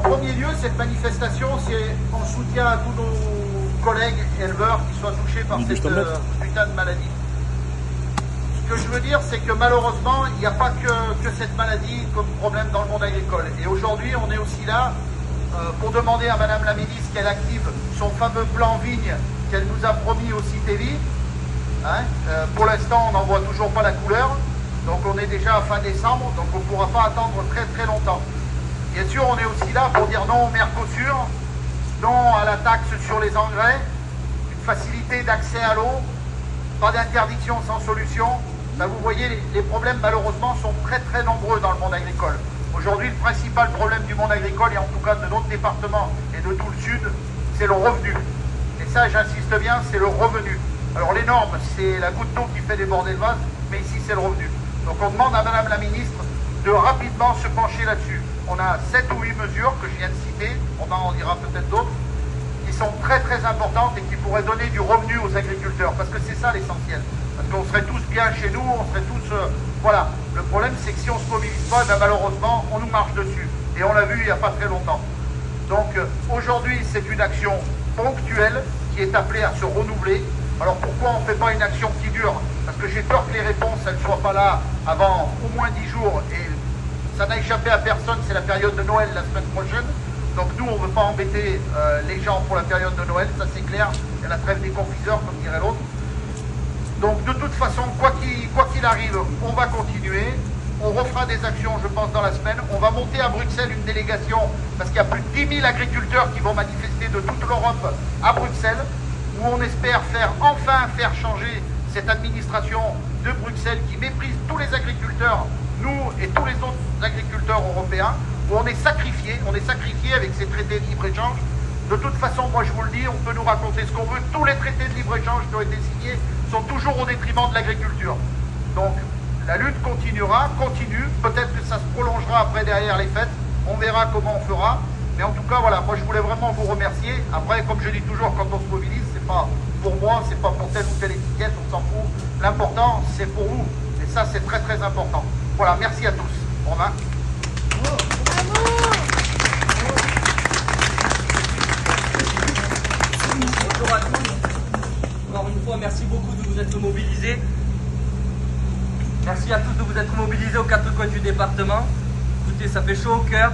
premier lieu, cette manifestation, c'est en soutien à tous nos collègues éleveurs qui soient touchés par cette putain de maladie. Ce que je veux dire, c'est que malheureusement, il n'y a pas que cette maladie comme problème dans le monde agricole. Et aujourd'hui, on est aussi là pour demander à Madame la Ministre qu'elle active son fameux plan vigne qu'elle nous a promis au CITEVI. Hein, pour l'instant, on n'en voit toujours pas la couleur. Donc on est déjà à fin décembre, donc on ne pourra pas attendre très très longtemps. Bien sûr, on est aussi là pour dire non au Mercosur, non à la taxe sur les engrais, une facilité d'accès à l'eau, pas d'interdiction sans solution. Là, vous voyez, les problèmes malheureusement sont très très nombreux dans le monde agricole. Aujourd'hui, le principal problème du monde agricole, et en tout cas de notre département et de tout le sud, c'est le revenu. Et ça, j'insiste bien, c'est le revenu. Alors les normes, c'est la goutte d'eau qui fait déborder le vase, mais ici c'est le revenu. Donc on demande à Madame la Ministre de rapidement se pencher là-dessus. On a 7 ou 8 mesures que je viens de citer, on en dira peut-être d'autres, qui sont très très importantes et qui pourraient donner du revenu aux agriculteurs, parce que c'est ça l'essentiel. Parce qu'on serait tous bien chez nous, on serait tous... voilà. Le problème, c'est que si on ne se mobilise pas, ben, malheureusement, on nous marche dessus. Et on l'a vu il n'y a pas très longtemps. Donc aujourd'hui, c'est une action ponctuelle qui est appelée à se renouveler. Alors pourquoi on ne fait pas une action qui dure? Parce que j'ai peur que les réponses, elles ne soient pas là avant au moins 10 jours. Et ça n'a échappé à personne, c'est la période de Noël la semaine prochaine. Donc nous, on ne veut pas embêter les gens pour la période de Noël, ça c'est clair. Il y a la trêve des confiseurs, comme dirait l'autre. Donc de toute façon, quoi qu'il arrive, on va continuer. On refera des actions, je pense, dans la semaine. On va monter à Bruxelles une délégation, parce qu'il y a plus de 10 000 agriculteurs qui vont manifester de toute l'Europe à Bruxelles, où on espère enfin faire changer cette administration de Bruxelles qui méprise tous les agriculteurs, nous et tous les autres agriculteurs européens, où on est sacrifié avec ces traités de libre-échange. De toute façon, moi je vous le dis, on peut nous raconter ce qu'on veut, tous les traités de libre-échange qui ont été signés sont toujours au détriment de l'agriculture. Donc la lutte continue, peut-être que ça se prolongera après derrière les fêtes, on verra comment on fera. Mais en tout cas, voilà, moi je voulais vraiment vous remercier. Après, comme je dis toujours, quand on se mobilise, c'est pas pour moi, c'est pas pour telle ou telle étiquette, on s'en fout. L'important, c'est pour vous. Et ça, c'est très très important. Voilà, merci à tous. Romain. Bonjour à tous. Encore une fois, merci beaucoup de vous être mobilisés. Merci à tous de vous être mobilisés aux 4 coins du département. Écoutez, ça fait chaud au cœur.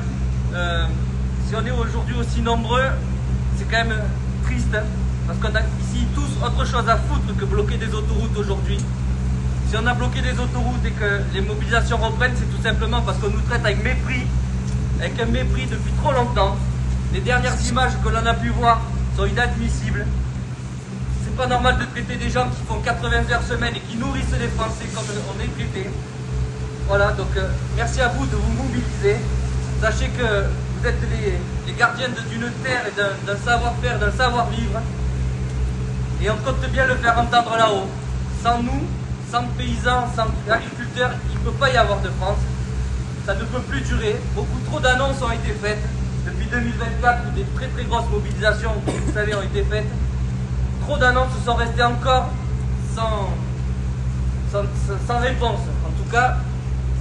Si on est aujourd'hui aussi nombreux, c'est quand même triste, hein, parce qu'on a ici tous autre chose à foutre que bloquer des autoroutes aujourd'hui. Si on a bloqué des autoroutes et que les mobilisations reprennent, c'est tout simplement parce qu'on nous traite avec mépris, avec un mépris depuis trop longtemps. Les dernières images que l'on a pu voir sont inadmissibles. C'est pas normal de traiter des gens qui font 80 heures semaine et qui nourrissent les Français comme on est traité. Voilà, donc merci à vous de vous mobiliser. Sachez que vous êtes les gardiens d'une terre et d'un savoir-faire, d'un savoir-vivre. Et on compte bien le faire entendre là-haut. Sans nous, sans paysans, sans agriculteurs, il ne peut pas y avoir de France. Ça ne peut plus durer. Beaucoup trop d'annonces ont été faites. Depuis 2024, où des très très grosses mobilisations, comme vous savez, ont été faites. Trop d'annonces sont restées encore sans réponse. En tout cas,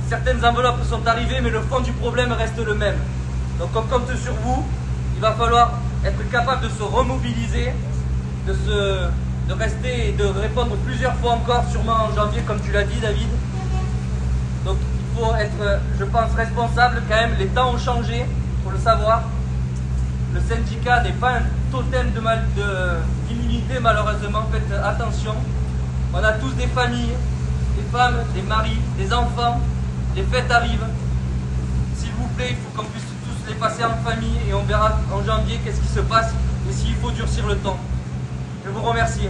certaines enveloppes sont arrivées, mais le fond du problème reste le même. Donc on compte sur vous. Il va falloir être capable de se remobiliser, de rester et de répondre plusieurs fois encore, sûrement en janvier, comme tu l'as dit, David. Donc il faut être, je pense, responsable quand même. Les temps ont changé, il faut le savoir. Le syndicat n'est pas un totem d'immunité, malheureusement. Faites attention. On a tous des familles, des femmes, des maris, des enfants. Les fêtes arrivent. S'il vous plaît, il faut qu'on puisse tous les passer en famille et on verra en janvier qu'est-ce qui se passe et s'il faut durcir le temps. Je vous remercie.